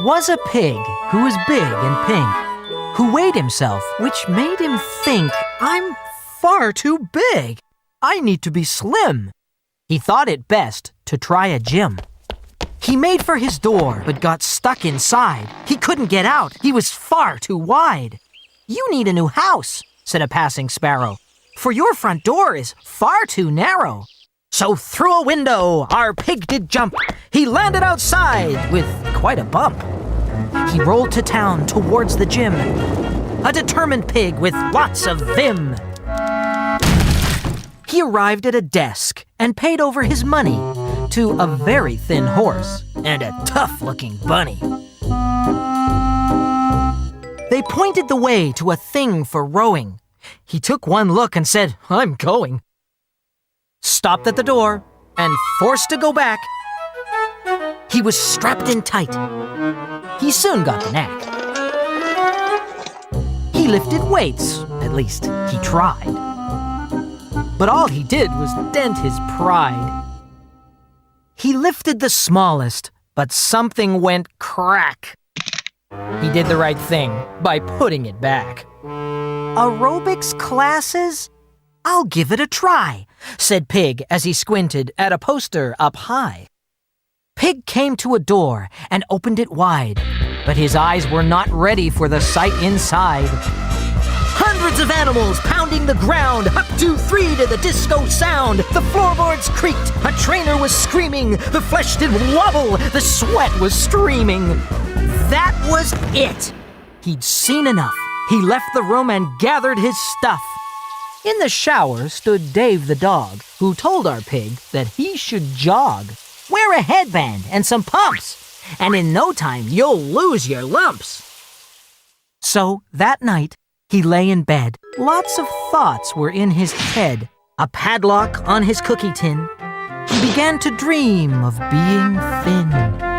was a pig who was big and pink, who weighed himself, which made him think, I'm far too big. I need to be slim. He thought it best to try a gym. He made for his door, but got stuck inside. He couldn't get out. He was far too wide. You need a new house, said a passing sparrow, for your front door is far too narrow. So through a window our pig did jump. He landed outside with quite a bump. He rolled to town towards the gym, a determined pig with lots of vim. He arrived at a desk and paid over his money to a very thin horse and a tough-looking bunny. They pointed the way to a thing for rowing. He took one look and said, I'm going. Stopped at the door and forced to go back. He was strapped in tight. He soon got the knack. He lifted weights, at least he tried. But all he did was dent his pride. He lifted the smallest, but something went crack. He did the right thing by putting it back. Aerobics classes? I'll give it a try, said Pig as he squinted at a poster up high. Pig came to a door and opened it wide, but his eyes were not ready for the sight inside. Hundreds of animals pounding the ground, up 2, 3 to the disco sound. The floorboards creaked, a trainer was screaming, the flesh did wobble, the sweat was streaming. That was it. He'd seen enough. He left the room and gathered his stuff. In the shower stood Dave the dog, who told our pig that he should jog. Wear a headband and some pumps, and in no time you'll lose your lumps. So that night, he lay in bed. Lots of thoughts were in his head. A padlock on his cookie tin. He began to dream of being thin.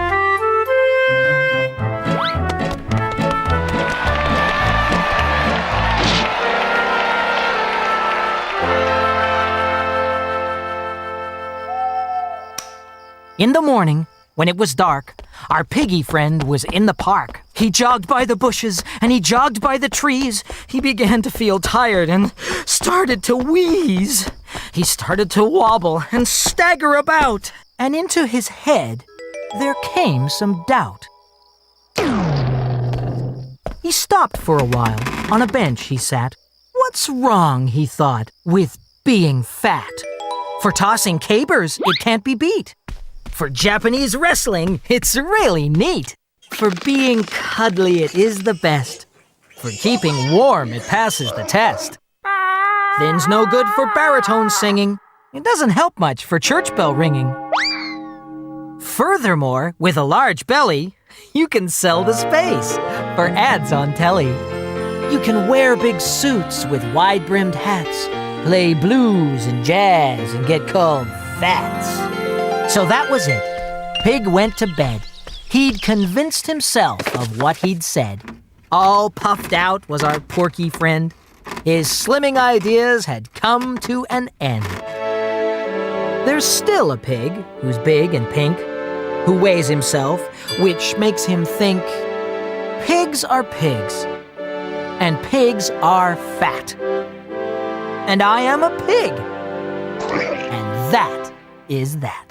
In the morning, when it was dark, our piggy friend was in the park. He jogged by the bushes and he jogged by the trees. He began to feel tired and started to wheeze. He started to wobble and stagger about. And into his head, there came some doubt. He stopped for a while. On a bench he sat. What's wrong, he thought, with being fat? For tossing cabers, it can't be beat. For Japanese wrestling, it's really neat. For being cuddly, it is the best. For keeping warm, it passes the test. Thin's no good for baritone singing. It doesn't help much for church bell ringing. Furthermore, with a large belly, you can sell the space for ads on telly. You can wear big suits with wide-brimmed hats, play blues and jazz and get called fats. So that was it. Pig went to bed. He'd convinced himself of what he'd said. All puffed out was our porky friend. His slimming ideas had come to an end. There's still a pig who's big and pink, who weighs himself, which makes him think, pigs are pigs, and pigs are fat. And I am a pig, and that is that.